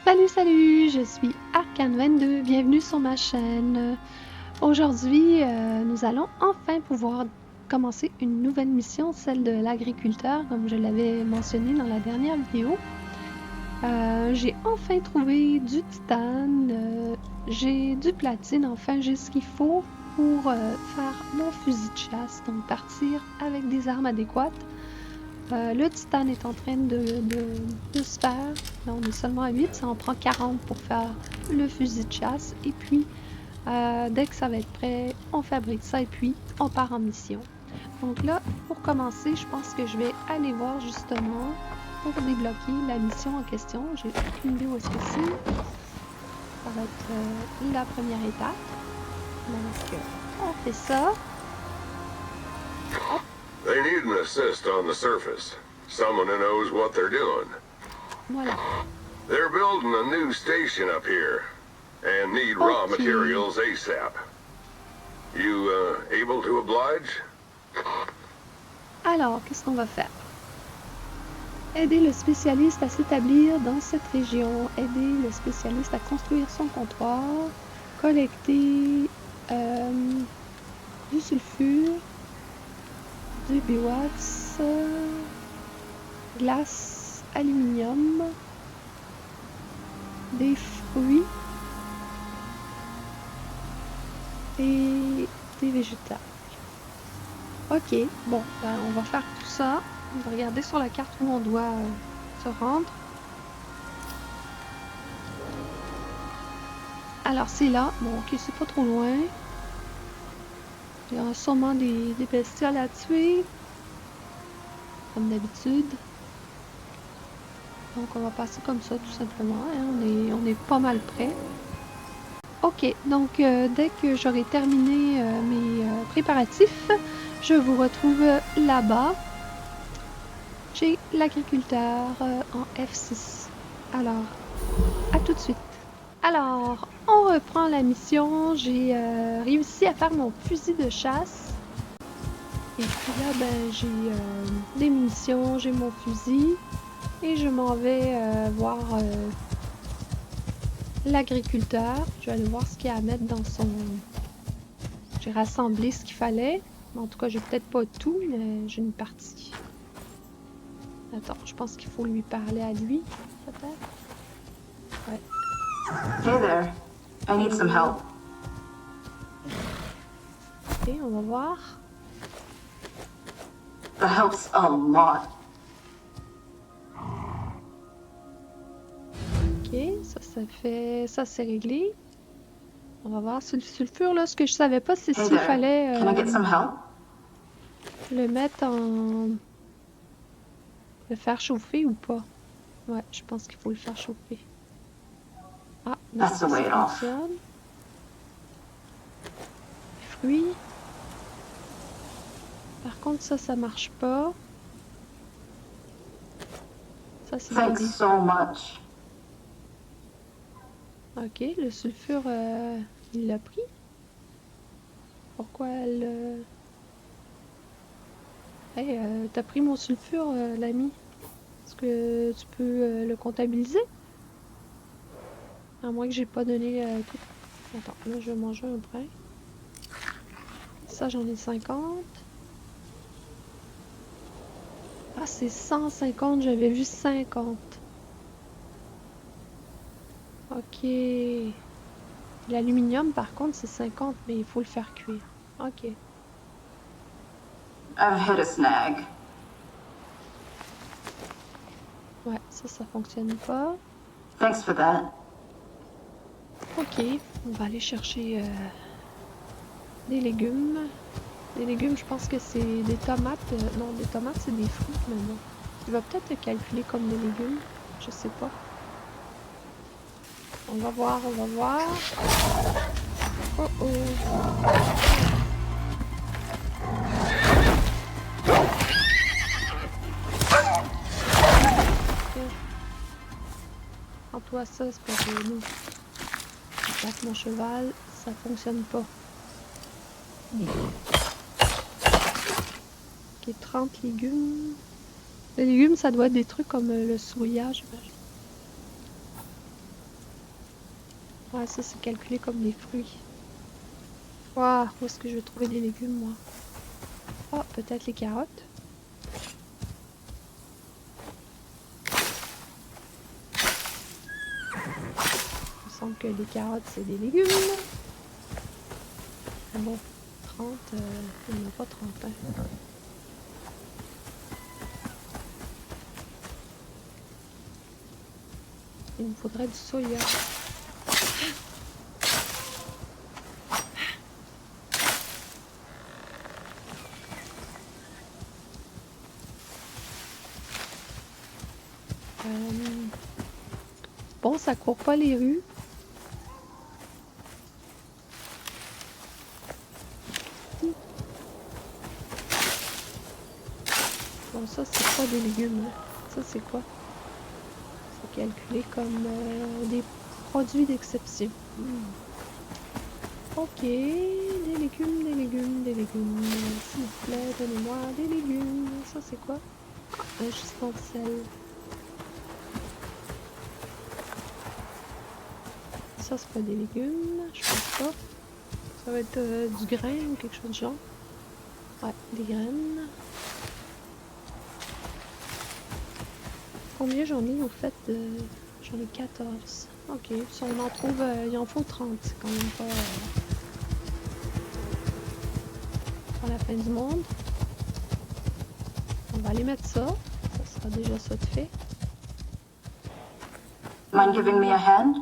Salut, je suis Arcane22, bienvenue sur ma chaîne. Aujourd'hui, nous allons enfin pouvoir commencer une nouvelle mission, celle de l'agriculteur, comme je l'avais mentionné dans la dernière vidéo. J'ai enfin trouvé du titane, j'ai du platine, enfin j'ai ce qu'il faut pour faire mon fusil de chasse, donc partir avec des armes adéquates. Le titane est en train de se faire. Là, on est seulement à 8. Ça en prend 40 pour faire le fusil de chasse. Et puis, dès que ça va être prêt, on fabrique ça et puis on part en mission. Donc là, pour commencer, je pense que je vais aller voir justement pour débloquer la mission en question. J'ai aucune idée où est-ce que c'est. Ça va être la première étape. Donc, on fait ça. Hop. They need an assist on the surface. Someone who knows what they're doing. Voilà. They're building a new station up here and need raw materials ASAP. You able to oblige? Alors, qu'est-ce qu'on va faire? Aider le spécialiste à s'établir dans cette région. Aider le spécialiste à construire son comptoir. Collecter du sulfure. Du biwax, glace, aluminium, des fruits et des végétales. Ok, bon, ben, on va faire tout ça. On va regarder sur la carte où on doit se rendre. Alors c'est là, bon ok, c'est pas trop loin. Il y aura sûrement des bestioles à tuer, comme d'habitude. Donc on va passer comme ça tout simplement, hein. On est pas mal prêt. Ok, donc dès que j'aurai terminé mes préparatifs, je vous retrouve là-bas, chez l'agriculteur en F6. Alors, à tout de suite. Alors, on reprend la mission. J'ai réussi à faire mon fusil de chasse. Et puis là, ben, j'ai des munitions, j'ai mon fusil. Et je m'en vais voir l'agriculteur. Je vais aller voir ce qu'il y a à mettre dans son... J'ai rassemblé ce qu'il fallait. En tout cas, j'ai peut-être pas tout, mais j'ai une partie. Attends, je pense qu'il faut lui parler à lui, peut-être. Ouais. Hey there. I need some help. Ok, on va voir. That helps a lot. Ok, ça fait... Ça, c'est réglé. On va voir sur le sulfure, là. Ce que je savais pas, c'est s'il fallait Can I get some help? le mettre en... Le faire chauffer ou pas. Ouais, je pense qu'il faut le faire chauffer. Ah, là, ça fonctionne. Fruits. Par contre, ça marche pas. Ça, c'est Thanks so much. Ok, le sulfure, il l'a pris. Pourquoi elle... Hey, t'as pris mon sulfure, l'ami. Est-ce que tu peux le comptabiliser? À moins que j'ai pas donné tout. Attends, là, je vais manger un brin. Ça, j'en ai 50. Ah, c'est 150, j'avais vu 50. Ok. L'aluminium, par contre, c'est 50, mais il faut le faire cuire. Ok. I've hit a snag. Ouais, ça fonctionne pas. Thanks for that. Ok, on va aller chercher des légumes. Des légumes, je pense que c'est des tomates. Non, des tomates, c'est des fruits, mais bon. Il va peut-être le calculer comme des légumes. Je sais pas. On va voir, on va voir. Oh oh. Prends-toi ça, c'est pas que nous. J'attaque mon cheval, ça fonctionne pas. Ok, 30 légumes. Les légumes, ça doit être des trucs comme le soya, j'imagine. Ouais, ça c'est calculé comme les fruits. Waouh, où est-ce que je vais trouver des légumes, moi? Ah, peut-être les carottes. Il me semble que les carottes, c'est des légumes. Ah bon, 30, il n'y en a pas 30, hein. Il me faudrait du soya. Bon, ça court pas les rues. Bon, ça, c'est pas des légumes, hein. Ça, c'est quoi? C'est calculé comme des produits d'exception. Ok, des légumes, des légumes, des légumes. S'il vous plaît, donnez-moi des légumes. Ça, c'est quoi? Ah, un gisement de sel. Ça, c'est pas des légumes, je pense pas. Ça va être du grain ou quelque chose du genre. Ouais, des graines. Combien j'en ai au fait? J'en ai 14. Ok, si on en trouve, il en faut 30. C'est quand même pas la fin du monde. On va aller mettre ça. Ça sera déjà ça de fait. Mind giving me a hand?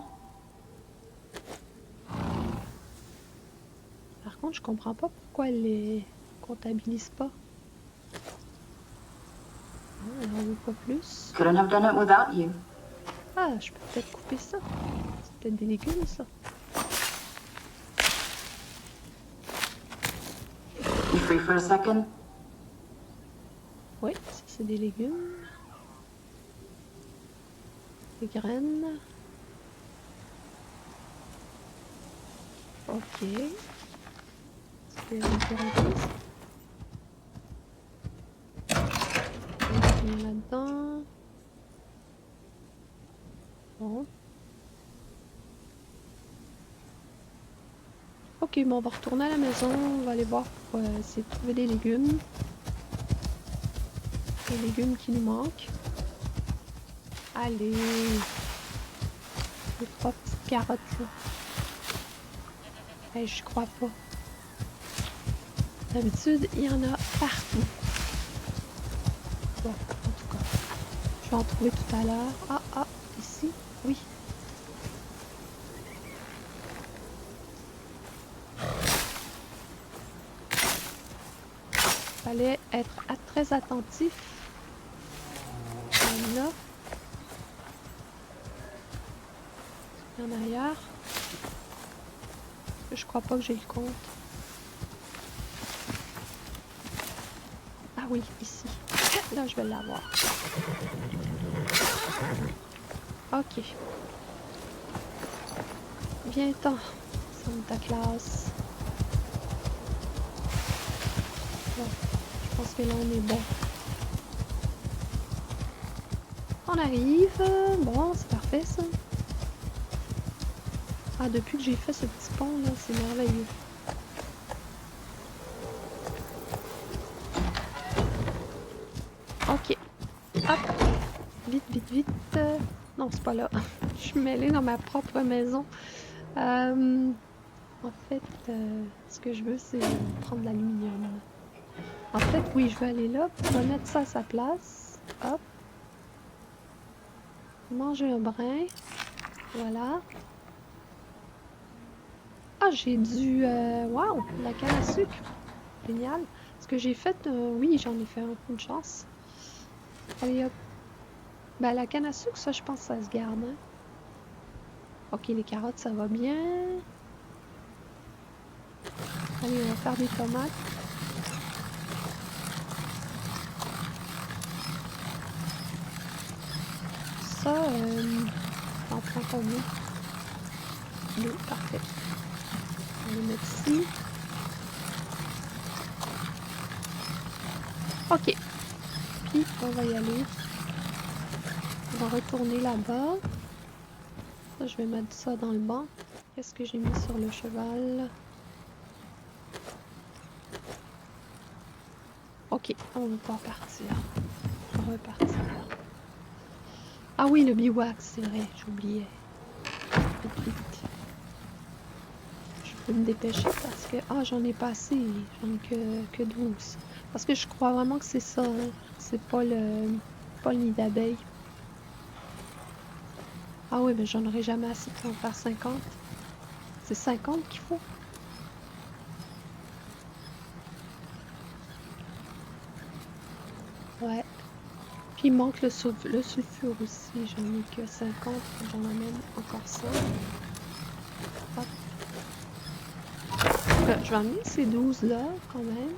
Par contre, je comprends pas pourquoi elle les comptabilise pas. Ah, elle en veut pas plus. Couldn't have done it without you. Ah, je peux peut-être couper ça. C'est peut-être des légumes, ça. You free for a second? Oui, ça c'est des légumes. Des graines. Ok. C'est là-dedans. Bon. Ok, bon, on va retourner à la maison. On va aller voir pour essayer de trouver des légumes. Les légumes qui nous manquent. Allez. Les 3 petites carottes là. Hey, je crois pas. D'habitude, il y en a partout. Bon, en tout cas. Je vais en trouver tout à l'heure. Ah, ici. Oui. Fallait être très attentif. Il y en a. Il y en a ailleurs. Je crois pas que j'ai le compte. Ah oui, ici. Là, je vais l'avoir. Ok. Viens-t'en, Santa Claus. Bon, je pense que là, on est bon. On arrive. Bon, c'est parfait, ça. Ah, depuis que j'ai fait ce petit pont, là, c'est merveilleux. Ok. Hop. Vite, vite, vite. Non, c'est pas là. Je suis mêlée dans ma propre maison. En fait, ce que je veux, c'est prendre l'aluminium. En fait, oui, je vais aller là. On va mettre ça à sa place. Hop. Manger un brin. Voilà. Ah, j'ai du... Waouh! La canne à sucre. Génial. Ce que j'ai fait, oui, j'en ai fait un peu de chance. Allez, hop. Ben, la canne à sucre, ça, je pense que ça se garde. Hein? Ok, les carottes, ça va bien. Allez, on va faire des tomates. Ça, on prend combien? 2, parfait. On va le mettre ici. Ok. Puis, on va y aller. On va retourner là-bas. Ça, je vais mettre ça dans le banc. Qu'est-ce que j'ai mis sur le cheval? Ok, on va pas partir. On va repartir. Ah oui, le bivouac, c'est vrai, j'oubliais. Vite, vite. Je peux me dépêcher parce que... Ah, j'en ai pas assez. J'en ai que 12. Parce que je crois vraiment que c'est ça. Hein. C'est pas le nid d'abeilles. Ah oui, mais j'en aurai jamais assez pour en faire 50. C'est 50 qu'il faut. Ouais. Puis il manque le sulfure aussi. J'en ai que 50. J'en amène encore 100. Hop. Je vais amener ces 12 là quand même.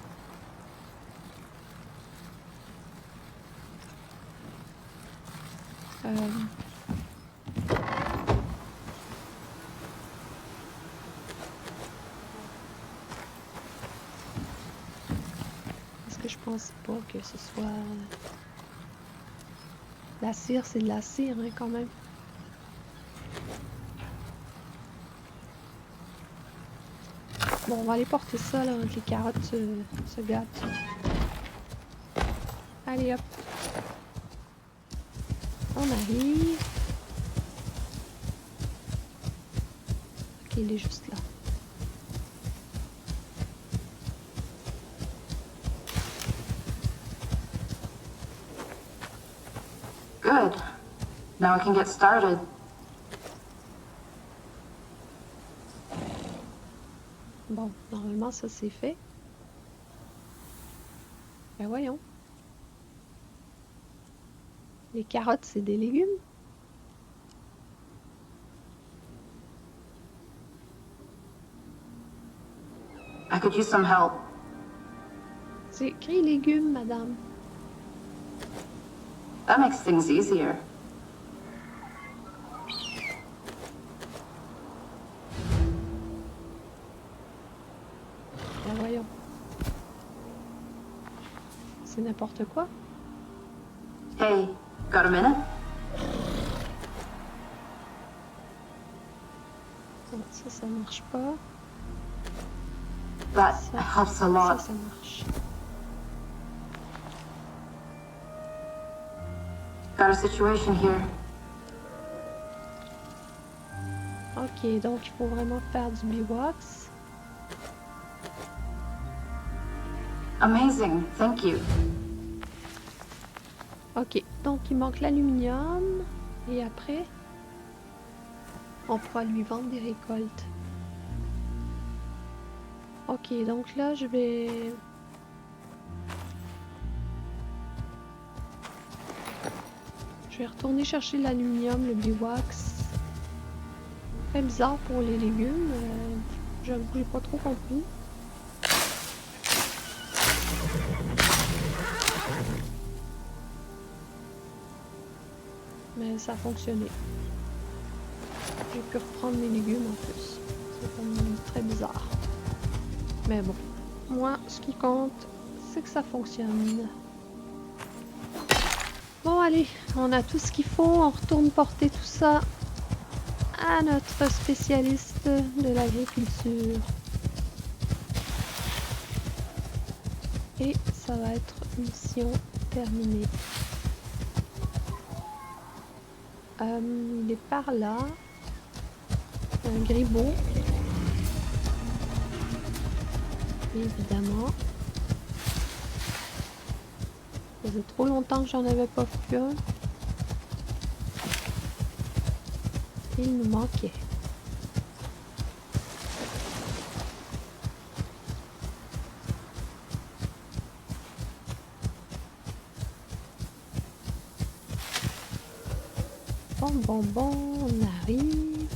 Parce que je pense pas que ce soit... La cire, c'est de la cire hein, quand même. Bon, on va aller porter ça là, que les carottes se gâtent. Allez hop. On arrive. Ok, il est juste là. Good. Now we can get started. Bon, normalement ça c'est fait. Ben voyons. Les carottes, c'est des légumes. I could use some help. C'est écrit légumes, madame. That makes things easier. Ben voyons. C'est n'importe quoi. Hey, got a minute? Bon, ça marche pas. That Ça, helps a lot. ça marche. Got a situation here. Ok, donc il faut vraiment faire du biwax. Amazing, thank you. Ok, donc il manque l'aluminium. Et après, on pourra lui vendre des récoltes. Ok, donc là, je vais retourner chercher l'aluminium, le biwax. Très bizarre pour les légumes. J'avoue que j'ai pas trop compris. Mais ça a fonctionné. J'ai pu reprendre mes légumes en plus. C'est comme très bizarre. Mais bon, moi, ce qui compte, c'est que ça fonctionne. Bon, allez, on a tout ce qu'il faut. On retourne porter tout ça à notre spécialiste de l'agriculture. Et ça va être mission terminée. Il est par là. Un gribot. Évidemment. Ça faisait trop longtemps que j'en avais pas vu un. Il nous manquait. Bon, on arrive.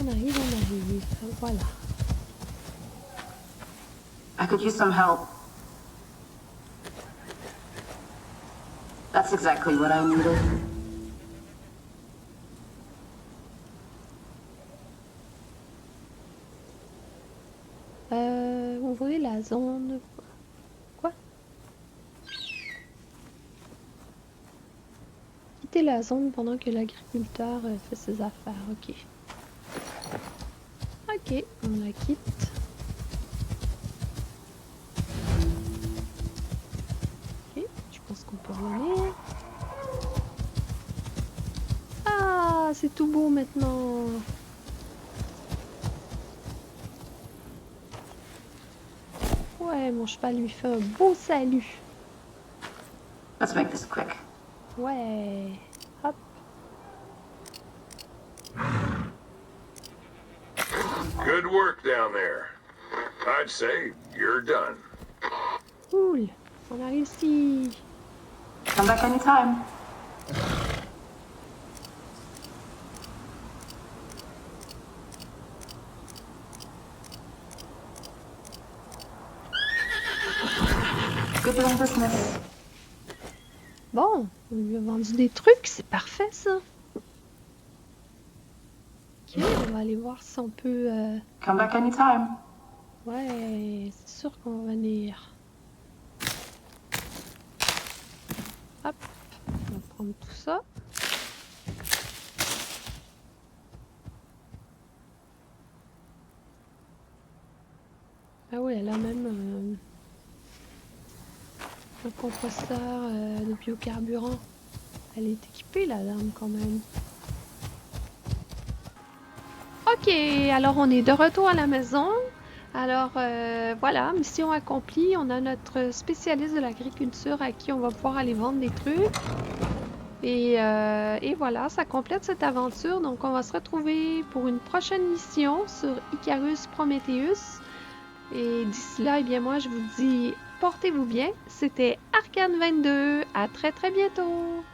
On arrive. Voilà. I could use some help. That's exactly what I needed. Ouvrez la zone. Quoi? quitter la zone pendant que l'agriculteur fait ses affaires. Ok. Ok, on la quitte. Ok, je pense qu'on peut revenir. Ah, c'est tout beau maintenant. Ouais, mon cheval lui fait un beau salut. Let's make this quick. Ouais. Hop. Good work down there. I'd say you're done. Cool. On a réussi. Come back anytime. Good doing business. Bon, on lui a vendu des trucs, c'est parfait ça. Ok, on va aller voir si on peut... Come back anytime. Ouais, c'est sûr qu'on va venir. Hop, on va prendre tout ça. Ah oui, elle a même un compresseur de biocarburant. Elle est équipée la dame quand même. Ok, alors on est de retour à la maison. Alors voilà, mission accomplie. On a notre spécialiste de l'agriculture à qui on va pouvoir aller vendre des trucs. Et voilà, ça complète cette aventure. Donc on va se retrouver pour une prochaine mission sur Icarus Prometheus. Et d'ici là, eh bien moi je vous dis, portez-vous bien. C'était Arcane 22. À très très bientôt.